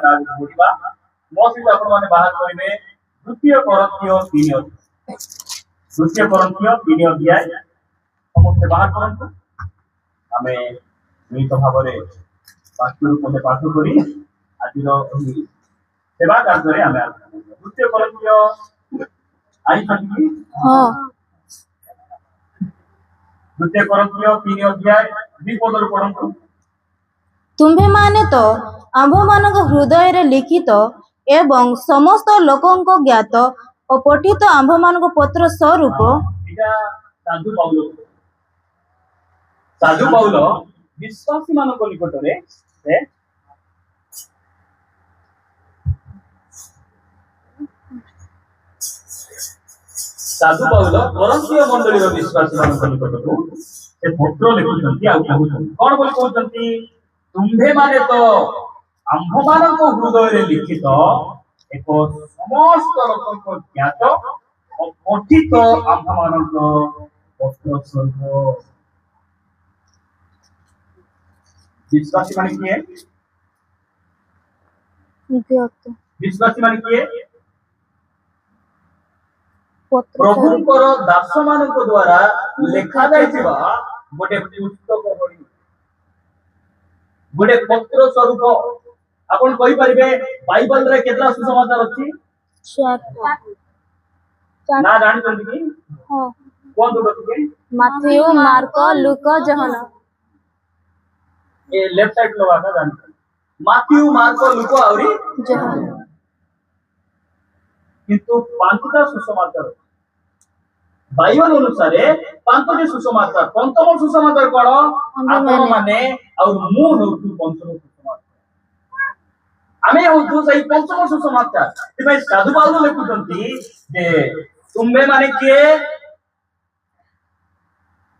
आगे बढ़ा मो सहित आपण माने बाहर करेंगे द्वितीय कोरिन्थियो 3 अध्याय द्वितीय कोरिन्थियो 3 अध्याय समस्त बाहर करंतु आमे निहित भाव में वाक्य रूप पाठ करी आज सेवा कार्य आम द्वितीय कोरिन्थियो आई हाँ द्वितीय कोरिन्थियो 3 अध्याय 2 पद पढ़ंतु तुम्भे माने तो आम्भ मानक हृदय रे लिखित एवं समस्त लोकों को ज्ञात और पठित आम्भ मानक पत्र स्वरूप साधु पाउल विश्वासी मानक निकट रे साधु पाउल कोरिन्थियो मंडली विश्वासी मानक निकट को से पत्र लिखुछंती आ कहउछंती कोन बोली कहउछंती तुम्भे माने तो आम्भ मानक हृदय रे लिखित एक समस्त लोक ज्ञात और पठित आम्भ मानक पत्र स्वरूप विश्वासी माने किए विश्वासी माने किए प्रभुंकर दास मानक द्वारा लेखा जाइथिबा गोटे पुस्तक भଳି गोटे पत्र स्वरूप आपण कहि परिबे बाइबल रे केतरा सुसमाचार अछि ना जानि जल्दी की हां कोन दो के मत्थयु मार्क लूका यूहन्ना ये लेफ्ट साइड लोग आका जानि मत्थयु मार्क लूका औरी यूहन्ना किंतु पांचटा सुसमाचार बाइबल अनुसार पांचटी सुसमाचार पंचम सुसमाचार कोन आपण माने और मु हेतु पंचम सुसमाचार आमे हेतु सही पंचम सुसमाचार तिमे साधु पाउल लिखुछंती जे तुम्बे माने के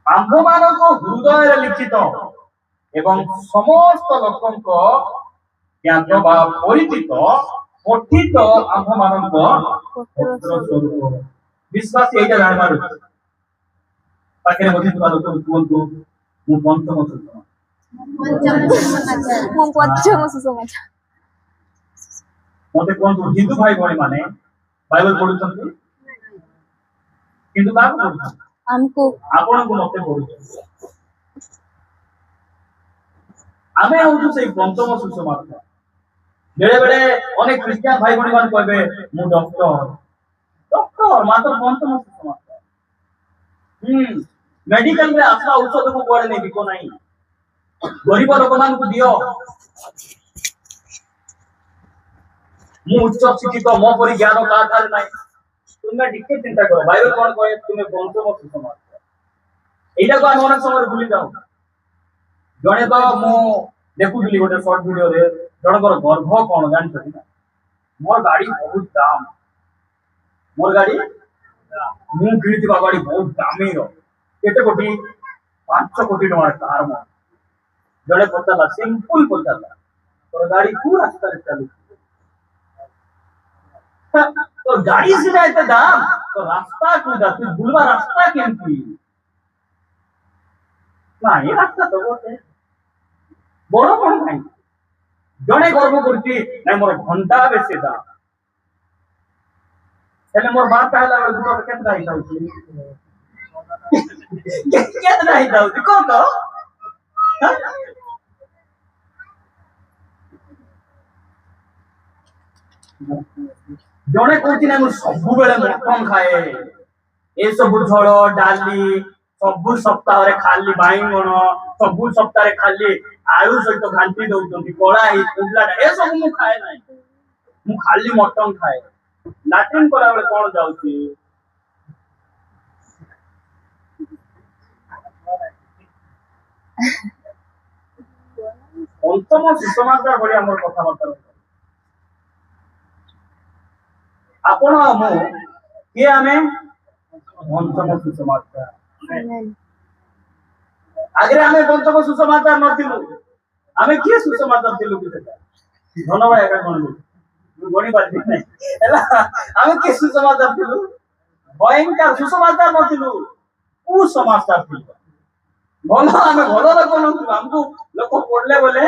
आम्भ मानक हृदय रे लिखित एवं समस्त लोकों को ज्ञात बा परिचित पठित आम्भ मानक पत्र स्वरूप विश्वास एटा जान मारु पाखे बसी तुम लोग कोंतु मु पंचम सुसमाचार मते कोंतु हिंदू भाई भणी माने बाइबल पढुछंती किंतु का पढुछंती हमको आपण को मते पढुछंती आमे होजु से पंचम सुसमाचार बेले बेले अनेक क्रिश्चियन भाई भणी मान कहबे मु डॉक्टर मात्र पंचम सुसमाचार मेडिकल में आशा औषध को कोड़े नहीं बिको नहीं गरीब लोक मान को दियो मु उच्च शिक्षित मो परि ज्ञान का थारे नहीं तुमे डिके चिंता करो बाइबल कोन कहे तुमे पंचम सुसमाचार एटा को हम अनेक समय भूली जाऊ जणे तो मु देखुली गोटे शॉर्ट वीडियो रे जनकर गर्भ कोन जानि छथि ना मोर गाड़ी बहुत दाम मोर गाड़ी मु किनिथिबा गाड़ी बहुत दामी रो केते कोटी 5 कोटी टका कार मो जड़े पचाला सिंपल पचाला तो गाड़ी को रास्ता रे चली तो गाड़ी से जाए दाम तो रास्ता को जाती बुलवा रास्ता केमती ना ये रास्ता तो बोते बड़ कोन भाई जड़े गर्व करती नहीं मोर घंटा बेसे दाम हेले मोर बात कहला दुटा केतना ही जाउची केतना ही जाउची को तो जणे कोची ना मु सब बेले मटन खाए ए सब झोल डाली सब सप्ताह रे खाली बाइगण सब सप्ताह रे खाली आलू सहित घांटी दउचंती कड़ाई कुबला ए सब मु खाए नाही मु खाली मटन खाए लाट्रिन करा बेले कोन जाउची पंचम सुसमाचार भली हमर कथा बार्ता आपण मु के आमे पंचम सुसमाचार आगे आमे पंचम सुसमाचार नथिलु आमे के सुसमाचार थिलु कि सेटा धन्यवाद एका कोन गणी बात नहीं हैला आमे के सुसमाचार थिलु भयंकर सुसमाचार नथिलु उ समाचार थिलु भलो आमे भलो लोक नथिलु हमको लोक पडले बोले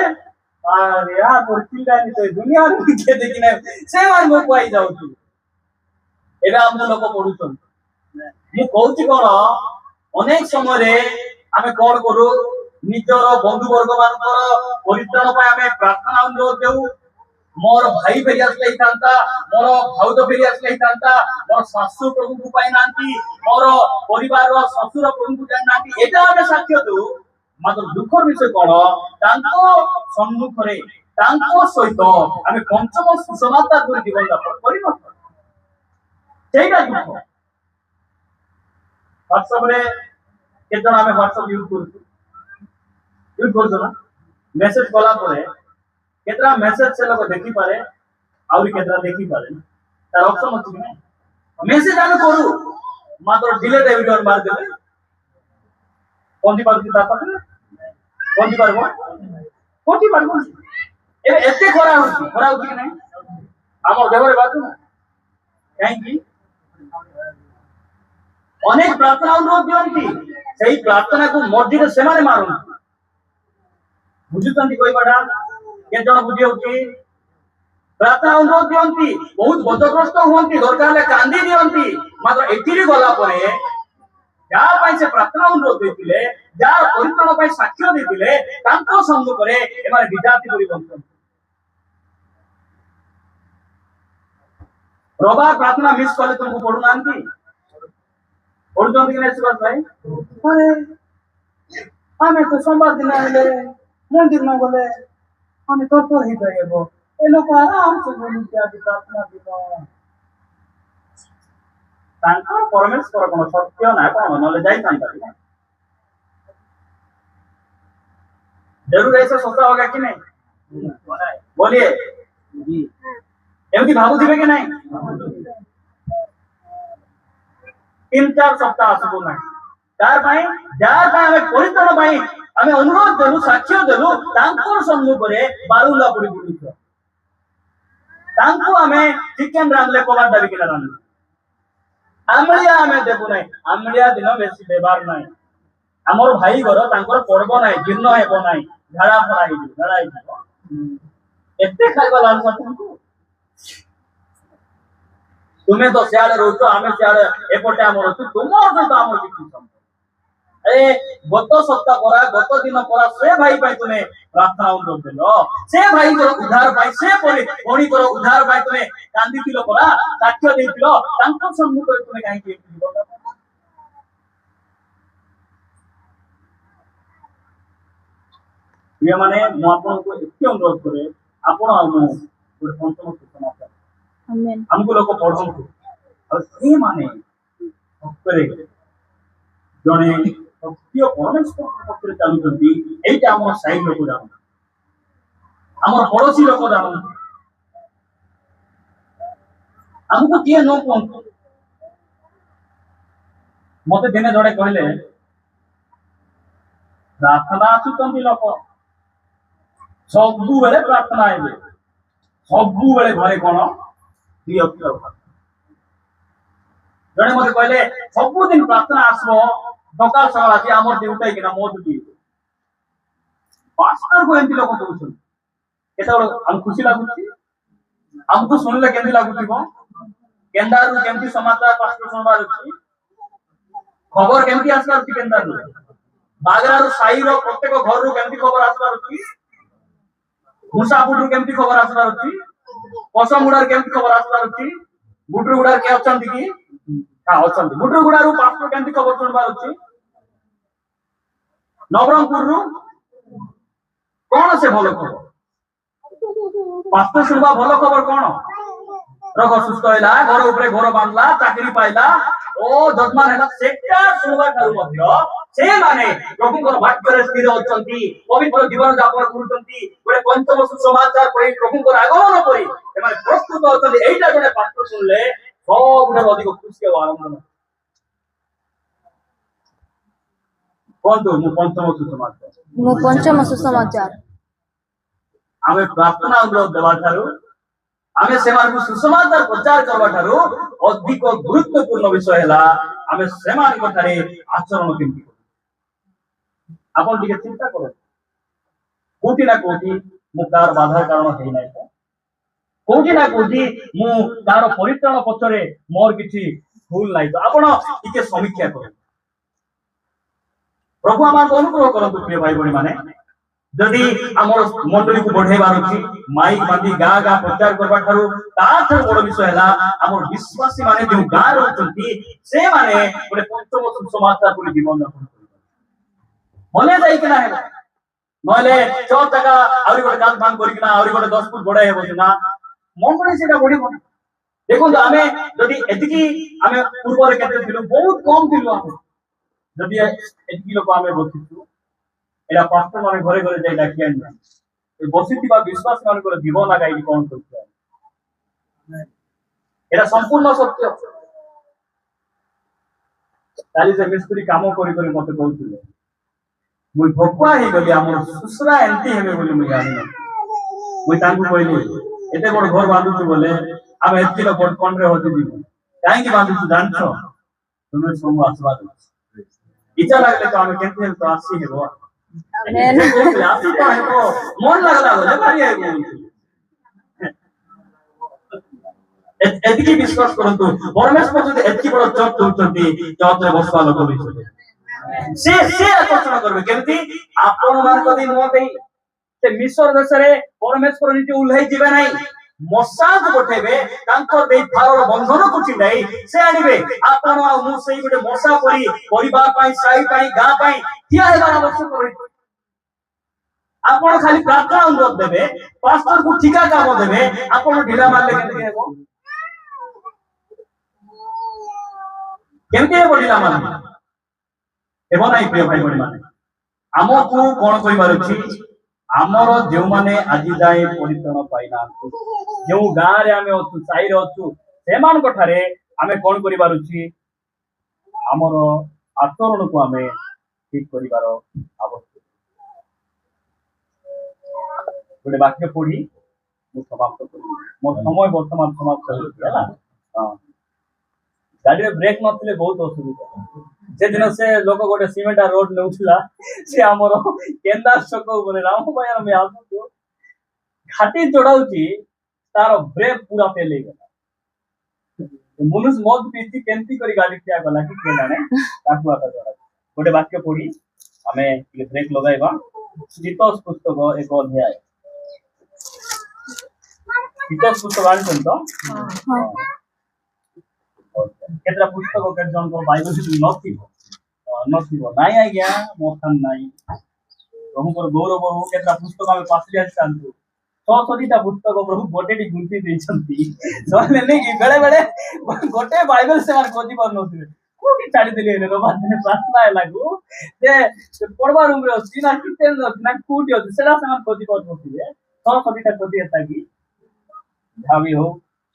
अरे यार चिंता नहीं तो दुनिया के देखी ना से मार मो कोई जाऊ तू एबे हम लोग पढुछन मु कहूची कोन अनेक समय रे आमे कोन करू निजर बंधु वर्ग मानकर परित्राण पाए आमे प्रार्थना अनुरोध देऊ मोर भाई फेरी आसले थांता मोर भाउज फेरी आसले थांता मोर सासु प्रभु को पाई नांती मोर परिवार रो ससुर प्रभु को जान नांती एटा आमे साक्ष्य दू मात्र दुखर विषय कोन तांको सम्मुख रे तांको सहित आमे पंचम सुसमाचार कर जीवन यापन करि न सेटा दुख व्हाट्सएप रे केतना आमे व्हाट्सएप यूज करछो ना मेसेज कला परे केतना मेसेज से लोग देखि पारे आउरी केतना देखि पारे तार ऑप्शन अछि कि नै मेसेज आमे करू मात्र डिलीट एविडर मार देबे कोंदी बात की ताकत कोंदी पारबो ए एते खरा होची कि नै हमर देवरे बात ना काहे कि अनेक प्रार्थना अनुरोध दियंती सेही प्रार्थना को मस्जिद से माने मारन बुझुतंती कोई बडा के जण बुझी होची प्रार्थना अनुरोध दियंती बहुत बदग्रस्त हुअंती दरकार ले कांदी दियंती मात्र एतिरी गला परे जा पाई से प्रार्थना अनुरोध देतिले जा परित्राण पाई साक्ष्य देतिले तांको सम्मुख रे एमारे विद्यार्थी परि बंधन रबा प्रार्थना मिस करले तुमको पढु नांती पढुचंती कि नै सुभाष भाई अरे आमे तो सोमवार दिन आले मंदिर न गले आमे तो ही जाइबो ए लोक आराम से बोलु के आज प्रार्थना दिन तांका परमेश्वर कोन सत्य ना कोन नले जाई तांका जरूर ऐसा सोचा होगा कि नहीं बोलिए जी एमती भाबु दिबे कि नहीं 3-4 सप्ताह आसबो ना तार भाई जार भाई हमें परित्राण भाई हमें अनुरोध देलु साक्ष्य देलु तांको सम्मुख रे बारुला पुरी पुरी तांको हमें चिकन रांधले कोबार डाली के रांधले आमलिया हमें देबु नहीं आमलिया दिन बेसी बेबार नहीं हमर भाई घर तांकर पर्व नहीं जीर्ण हेबो नहीं झाड़ा फराई एते खाइबा लाल तुमको तुम्हें तो सियाड़े रोचो आमे सियाड़े एपटे आमर अछि तुमर सहित आमर किछि संबंध ए गत सप्ताह करा गत दिन करा से भाई पाई तुम्हें प्रार्थना अनुरोध देलो से भाई को उद्धार पाई से परि कोणी को उद्धार पाई तुम्हें कांदी थिलो करा साक्ष्य देथिलो तांको सम्मुख रे तुम्हें काहे कि ये माने मो आपन को एते अनुरोध करे आपण आउ पंचम सुसमाचार आमेन हमको लोग पढ़ंतु और से माने भक्तरे जणे भक्तिय परमेश्वर भक्तरे चालू करती एटा हमर साइड लोग जान हमर पड़ोसी लोग जान हमको किए नो कोन मते दिने जणे कहले प्रार्थना आसुतंती लोक सबु बेले प्रार्थना आइबे सबु बेले घरे कोन जड़े मत कहले सबुदिन प्रार्थना आसबो सकाल सकाल आज आम ड्यूटी कि मो ड्यूटी पास्टर को एमती लोग कहउछन केते हम खुशी लागुची हमको सुनले केमती लागुथिबो केंदारु केमती समाचार पास्टर सुनबार अछि खबर केमती आसबार अछि केंदारु बागरारु साईरो प्रत्येक घर रु केमती खबर आसबार अछि मुसापुरु केमती खबर आसबार अछि कोसमगुडार केमती खबर आसबार अछि गुटरुगुडार के अछंती कि हां अछंती गुटरुगुडारु पास्टर केमती खबर सुनबार अछि नवरंगपुर रु कोन से भलो खबर पास्टर सुनबा भलो खबर कोन रोग सुस्थ होला घर ऊपर घर बांधला चाकरी पाइला ओ जजमान हैला सेटा सुनबा खालु मध्य से माने प्रभुଙ୍କର ଭାଗ୍ୟରେ ସ୍ଥିର ଅଛନ୍ତି ପବିତ୍ର ଜୀବନ ଯାପନ କରୁଛନ୍ତି ଗୋଟେ ପଞ୍ଚମ ସୁସମାଚାର ପରି ପ୍ରଭୁଙ୍କର ଆଗମନ ପରି ସେମାନେ ପ୍ରସ୍ତୁତ ଅଛନ୍ତି ଏଇଟା ଜଣେ ପାସ୍ଟର ଶୁଣିଲେ ସବୁଠାରୁ ଅଧିକ ଖୁସି ଆଉ ଆନନ୍ଦ कोन मु पंचम सुसमाचार आमे प्रार्थना अनुरोध देवा थारु आमे सेमान को सुसमाचार प्रचार करबा थारु अधिक गुरुत्वपूर्ण विषय हैला आमे सेमान को थारे आचरण केमती आपण टिके चिंता करो कोठी ना कोठी मु कार बाधा कारण है ना कोठी ना कोठी मु तार परित्राण पछरे मोर किछि भूल नाही तो आपण टिके समीक्षा करू प्रभु आम अनुग्रह करतु प्रिय भाई बहनी माने जदि आमर मंडली को बढ़ेबार अछि माइक बांधी गाँ गाँ प्रचार करबा ठारू ताठर बड़ विषय हैला आमर विश्वासी माने जो गाँ रहउछंती से माने गोटे पंचम सुसमाचार पुरी जीवन यापन करबा मने जाई कि ना हेबा नले 6 टका आउरी गोटे काम काम करी कि ना आउरी गोटे 10 फुट बड़ा हेबो ना मंडली सेटा बढ़िबो देखो आमे जदि एतिकी आमे पूर्व रे केते थिलु बहुत कम थिलु आमे जदि एतिकी लोक आमे बसिछु एला पास्टर माने घरे घरे जाई डाकी आनबा ए बसिथिबा विश्वास मानकर जीवन लगाई कोन करछ एला संपूर्ण सत्य काली से मिस्त्री काम करी करी मते कहउथिले मुई भोकुआ हे गली हमर सुसरा एंती हेबे बोली मुई जानि मुई तांकु कहली एते बड़ घर बांधुछु बोले आमे एतिकी लोक कोन रे होती दिबो काहे की बांधुछु जानछो तुमे सब आशीर्वाद इच्छा लागले तो आमे केते तो आसी हेबो आमेन आसी तो हेबो मन लागला बोले भारी हेबो एतिकी विश्वास करंतु परमेश्वर जदि एतिकी बड़ चर्च होचंती चर्च रे बसवा लोक होइछे से आकर्षण करबे केमती आपण मान कदी न देई से मिस्र देश रे परमेश्वर निजे उल्हाई जिबे नाही मसा को पठेबे तांकर देई फारर बंधन को चिंडाई से आनिबे आपण आ मु सेई गोटे मसा परी परिवार पाई साई पाई गां पाई किया हेबा आवश्यक रही आपण खाली प्रार्थना अनुरोध देबे पास्टर को ठिका काम देबे आपण ढिला मारले केते हेबो केमती हेबो ढिला मारले हेबो नाही प्रिय भाई बहनी माने हमकु कोन कहिबार अछि आमर जो माने आज जाए परित्राण पाइना जो गाँ रे आमे अछु साई रे अछु सेमान कोठारे आमे कोन करिबार अछि आमर आचरण को आमे ठीक करिबार आवश्यक गोटे वाक्य पढ़ी मु समाप्त करी मोर समय वर्तमान समाप्त होइला हां गाड़ी रे ब्रेक नथिले बहुत असुविधा जे दिन से लोक गोटे सीमेंट रोड नेउथिला से हमर केंदा चक ऊपर राम भाई में आसु घाटी चढ़ाउची तार ब्रेक पूरा फेल हो गला मनुष्य मौत पीती केंती करी गाड़ी क्या गला कि केना ने ताकू आता चढ़ा गोटे वाक्य पढ़ी हमें ये ब्रेक लगाइबा तीतस पुस्तक एक अध्याय तीतस पुस्तक आन तो हां केतरा पुस्तक के जन को बाइबल से नथिबो नाइ आज्ञा मोथन नाइ प्रभु को गौरव हो केतरा पुस्तक में पासली आछांतु 100 पुस्तक प्रभु गोटेटी गुंती देछंती नले नै कि बेले बेले गोटे बाइबल से मार खोजी पर नथिबे कोठी छाडी देले रे बात ने प्रार्थना है लागू जे पढ़वा रूम रे अछि ना किचन रे ना कोठी अछि सेला से मार खोजी पर नथिबे 100 खोजी एता कि भावी हो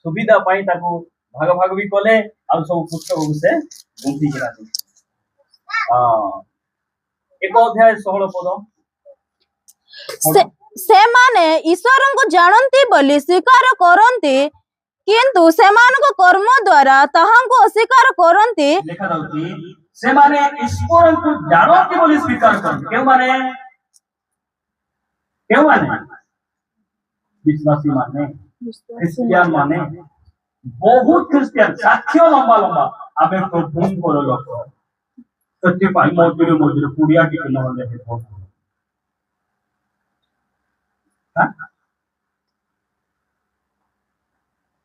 सुविधा पाई ताको भाग भाग भी कले आ सब पुस्तक से गुंती करा दे एक अध्याय 16 पद से माने ईश्वर को जानती बोली स्वीकार करती किंतु सेमान को कर्म द्वारा ताहांको अस्वीकार करती लिखा जाउती से माने ईश्वर को जानती बोली स्वीकार करती क्यों माने विश्वासी माने क्रिश्चियन माने बहुत क्रिश्चियन साक्ष्य लंबा लंबा आमे प्रभु को लोक सत्य पाई मजदूर मजदूर पुड़िया के न होले है बहुत हां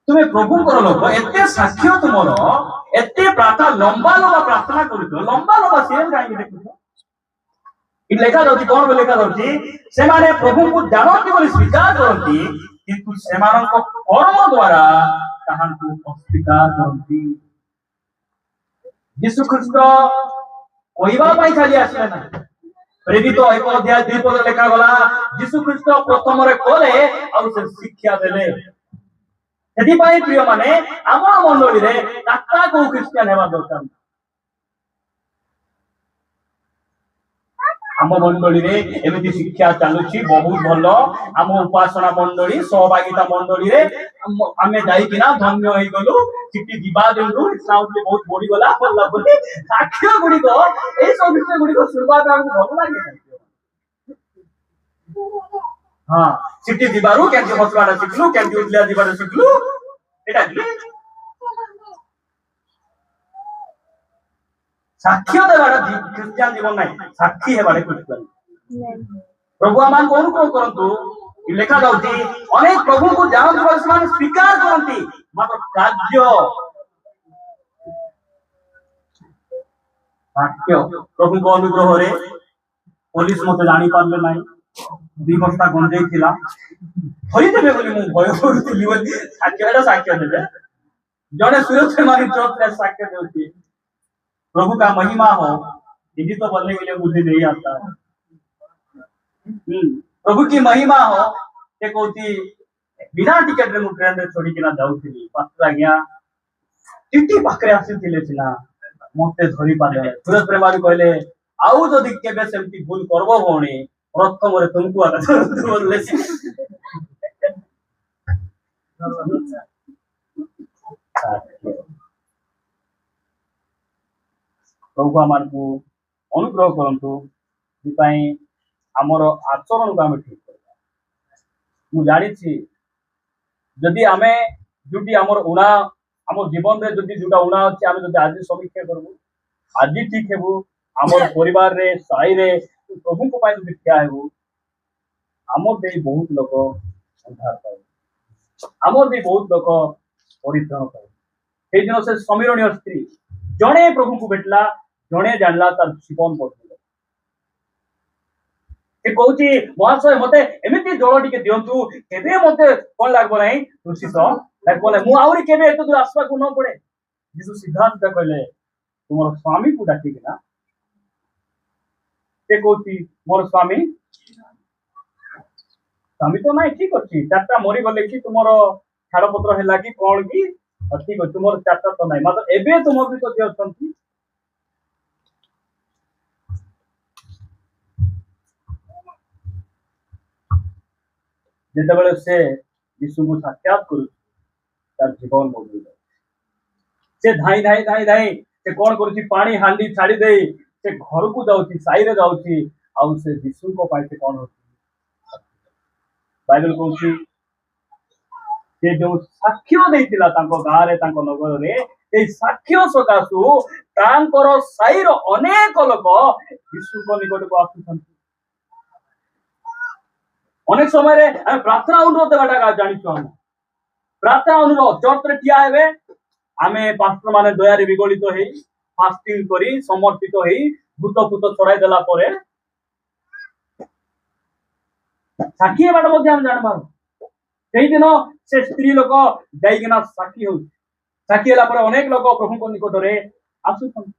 तुम्हें प्रभु को लोक एते साक्ष्य तुमरो एते प्रार्थना लंबा लंबा प्रार्थना करू लंबा लंबा सीरियल काहे देखु इ लेखा दउती कोन लेखा दउती से माने प्रभु को जानती बोली स्वीकार करती किंतु सेमान को कर्म द्वारा कहां को अस्वीकार करती यीशु ख्रीष्ट कोइबा पाई खाली आसले ना प्रेरित एक अध्याय 2 पद लेखा गला यीशु ख्रीष्ट प्रथम रे कोले और से शिक्षा देले यदि पाई प्रिय माने हमर मंडली रे काका को क्रिश्चियन हेबा दरकार आम मंडली रे एमिति शिक्षा चालुची बहुत भलो आम उपासना मंडली सहभागिता मंडली रे आमे जाई किना धन्य होई गलु चिट्ठी दिबा देलु साउंड बहुत बड़ी गला पल्ला बोली साक्ष्य गुडी को ए सब विषय गुडी को सुनबा हमको भलो लागे हां सिटी दिबारु केमती हसबाटा शिखलु केमती उजलिया दिबाटा शिखलु एटा साक्ष्य देवाटा ख्रिस्टियान जीवन नाही साक्षी हेबाटा ख्रिस्टियान प्रभु आमान कोन को करंतु लेखा जाउती अनेक प्रभु को जानत बसमान स्वीकार करंती मात्र कार्य साक्ष्य प्रभु को अनुग्रह रे पुलिस मते जानी पारले नाही दी बस्ता गंजे थिला धरि देबे बोली मु भय करथिली बोली साक्ष्य देबे जने सुरक्षा मारी चौक रे साक्ष्य देउती प्रभु का महिमा हो हिंदी तो बोलने के लिए मुझे नहीं आता प्रभु की महिमा हो ये कहती बिना टिकट रे मु ट्रेन रे छोड़ी किना जाउथिली पात्रा गया टिटी पाखरे आसीथिले सिना मते धरि पाले सूरज प्रेमारी कहले आउ जदि केबे सेमती भूल करबो भौणी प्रथम रे तुमको आका बोलले प्रभु आमको अनुग्रह करंतु दिपाई हमर आचरण को आमे ठीक करबा मु जानि छी जदि आमे जुटी हमर उना हमर जीवन रे जदि जुटा उना अछि आमे जदि आज समीक्षा करबो आज ठीक हेबो हमर परिवार रे साई रे प्रभु को पाइ जदि क्या हेबो हमर दे बहुत लोक उद्धार पाए हमर दे बहुत लोक परित्राण पाए हे दिन से समीरणीय स्त्री जणे प्रभु को भेटला जणे जानला तार जीवन बदल से कहूची महाशय मते एमिति जल टिके दियंतु केबे मते कोन लागबो नाही दूषित लागबो मु आउरी केबे एतो दूर आसबा को न पड़े यीशु सिद्धांत कहले तुमर स्वामी को डाकी ना से कहूची मोर स्वामी तो नाही ठीक अछि चारटा मरी गले कि तुमर छाड़ पत्र हैला कि कोन कि ठीक अछि तुमर चारटा तो नाही मात्र एबे तुम भी तो दियंतु जेतेबेले से यीशु को साक्षात करू तार जीवन बदल से धाई धाई धाई धाई से कौन करूची पानी हांडी छाड़ी दे से घर को जाउची साई रे जाउची आउ से यीशु को पाइ से कौन होची बाइबल कहूची से जो साक्ष्य देइतिला तांको गां रे तांको नगर रे ए साक्ष्य सकासु तांकर साई रो अनेक लोक यीशु को निकट को आसुछंती अनेक समय रे प्रार्थना अनुरोध देवाटा जानिछु हम प्रार्थना अनुरोध चर्च रे किया हेबे आमे पास्टर माने दयारे विगलित हेई फास्टिंग करी समर्पित हेई भूत भूत छड़ाई देला परे साखी बाटा मध्ये हम जानबार सेही दिन से स्त्री लोक जाइगिना साखी हो साखी हला परे अनेक लोक प्रभु को निकट रे आसुछन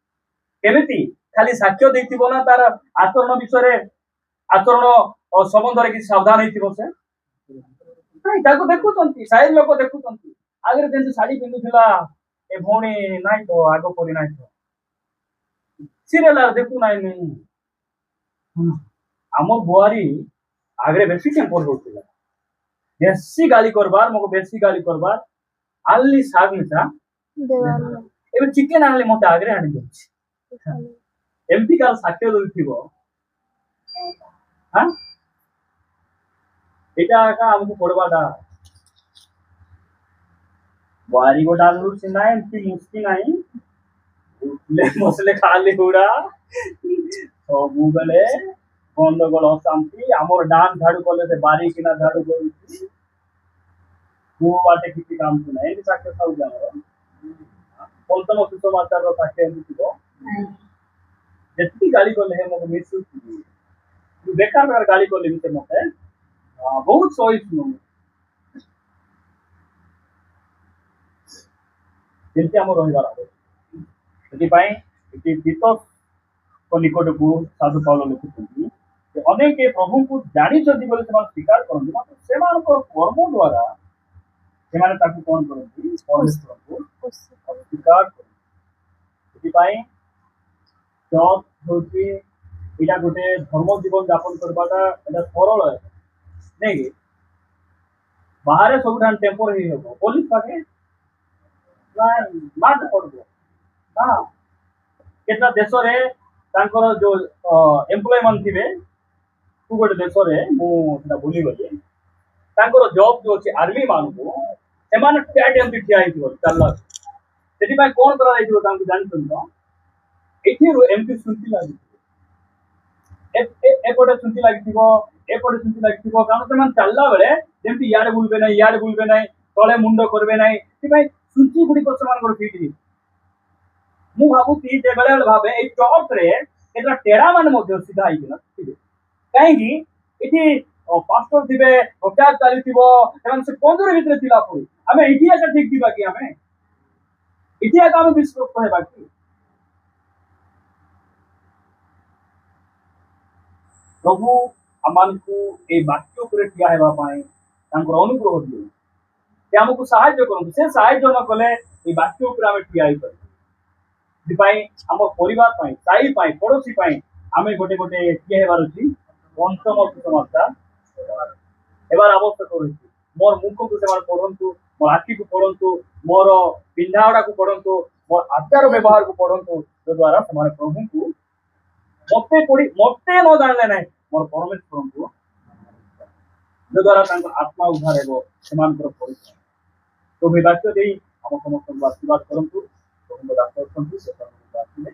केमिति खाली साक्ष्य देइतिबो ना तार आचरण विषय रे आचरण संबंध रे कि सावधान हेतिबो से नाही ताको देखुचंती साइड लोक देखुचंती आगरे जेन साड़ी पिंदुथिला ए भौणी नाही तो आगो परि नाही तो सिरियल देखु नाही नहीं आम बुआरी आगरे बेसी टेम्पर होतिला बेसी गाली करबार मको बेसी गाली करबार आल्ली साग मिसा देवाल एबे चिकन आले मते आगरे आनी दोछि एमपी का साक्ष्य दोथिबो हां एटा का हमको पड़वाटा बुआरी को डालू सिना एमती मुस्की नाही ले मसले खाली हुड़ा सब गले गंडगोल अशांति आमर डान झाड़ू कले से बारी किना झाड़ू करूची को बाटे किसी काम को नहीं साक्ष्य थाउ जानो पंचम सुसमाचार रो साक्ष्य एमतिबो जेती गाली कले हे मको मिसु बेकार गाली कले मिते मते बहुत सही सुनो जेमती आम रही से तीतस को निकट को साधु पाउल लिखुଛନ୍ତି अनेक प्रभु को जानी स्वीकार करते मात्र कर्म द्वारा से कौन करती परमेश्वर को स्वीकार करती चर्च होची एटा गोटे धर्म जीवन यापन करवाटा एटा सरल है नहीं कि बाहर सब टेम्पर ही हम पुलिस पाखे मार पड़ो हाँ केटा देश रे तांकर जो एम्प्लॉय मान थिबे तू गोटे देश रे मु सेटा भूली गली ତାଙ୍କର ଜବ୍ ଯୋଉ ଅଛି ଆର୍ମି ମାନଙ୍କୁ ସେମାନେ ଟ୍ୟାଟ ଏମିତି ଠିଆ ହେଇଥିବ ଚାଲିଲା ସେଥିପାଇଁ କଣ କରାଯାଇଥିବ ତାଙ୍କୁ ଜାଣିଛନ୍ତି ତ ଏଥିରୁ ଏମିତି ଶୁଣ୍ଠି ଲାଗିଥିବ ଏପଟେ ଶୁଣ୍ଠି ଲାଗିଥିବ ଏପଟେ ଶୁଣ୍ଠି ଲାଗିଥିବ କାରଣ ସେମାନେ ଚାଲିଲା ବେଳେ ଯେମିତି ଇଆଡେ ବୁଲିବେ ନାହିଁ ତଳେ ମୁଣ୍ଡ କରିବେ ନାହିଁ ସେଥିପାଇଁ ଶୁଣ୍ଠି ଗୁଡିକ ସେମାନଙ୍କର ଫିଟ୍ ହେଇଛି ମୁଁ ଭାବୁଛି ଯେ ବେଳେ ବେଳେ ଭାବେ ଏଇ ଚର୍ଚ୍ଚରେ କେତେଟା ଟେରା ମାନେ ମଧ୍ୟ ସିଧା ହେଇକିନା ଥିବେ କାହିଁକି ଏଠି ପାଷ୍ଟର ଥିବେ ପ୍ରଚାର ଚାଲିଥିବ ସେମାନେ ସେ ପନ୍ଦର ଭିତରେ ଥିଲା ପରି ଆମେ ଏଠି ଏକା ଠିକ ଥିବା କି ଆମେ ଏଠି ଏକା ଆମେ ବିଶ୍ୱାସ ହେବା କି ପ୍ରଭୁ ଆମମାନଙ୍କୁ ଏଇ ବାକ୍ୟ ଉପରେ ଠିଆ ହେବା ପାଇଁ ତାଙ୍କର ଅନୁଗ୍ରହ ଦିଅନ୍ତି ସେ ଆମକୁ ସାହାଯ୍ୟ କରନ୍ତି ସେ ସାହାଯ୍ୟ ନ କଲେ ଏଇ ବାକ୍ୟ ଉପରେ ଆମେ ଠିଆ ହେଇପାରିବୁ ସେଥିପାଇଁ ଆମ ପରିବାର ପାଇଁ ସାହି ପାଇଁ ପଡୋଶୀ ପାଇଁ ଆମେ ଗୋଟେ ଗୋଟେ ଠିଆ ହେବାର ଅଛି ପଞ୍ଚମ ସୁସମାଚାର ହେବାର ଆବଶ୍ୟକ ରହିଛି ମୋର ମୁଖକୁ ସେମାନେ ପଢନ୍ତୁ ମୋର ଆଖିକୁ ପଢନ୍ତୁ ମୋର ପିନ୍ଧାଗୁଡାକୁ ପଢନ୍ତୁ ମୋର ଆଚାର ବ୍ୟବହାରକୁ ପଢନ୍ତୁ ଯଦ୍ୱାରା ସେମାନେ ପ୍ରଭୁଙ୍କୁ ମତେ ନ ଜାଣିଲେ ନାହିଁ ମୋର ପରମେଶ୍ୱରଙ୍କୁ ଯଦ୍ୱାରା ତାଙ୍କ ଆତ୍ମା ଉଦ୍ଧାର ହେବ ସେମାନଙ୍କର ପରିଚୟ ତ ଏ ବାକ୍ୟ ଦେଇ ଆମ ସମସ୍ତଙ୍କୁ ଆଶୀର୍ବାଦ କରନ୍ତୁ ପ୍ରଭୁଙ୍କ ଦାସ ଅଛନ୍ତି ସେ ଆସିଲେ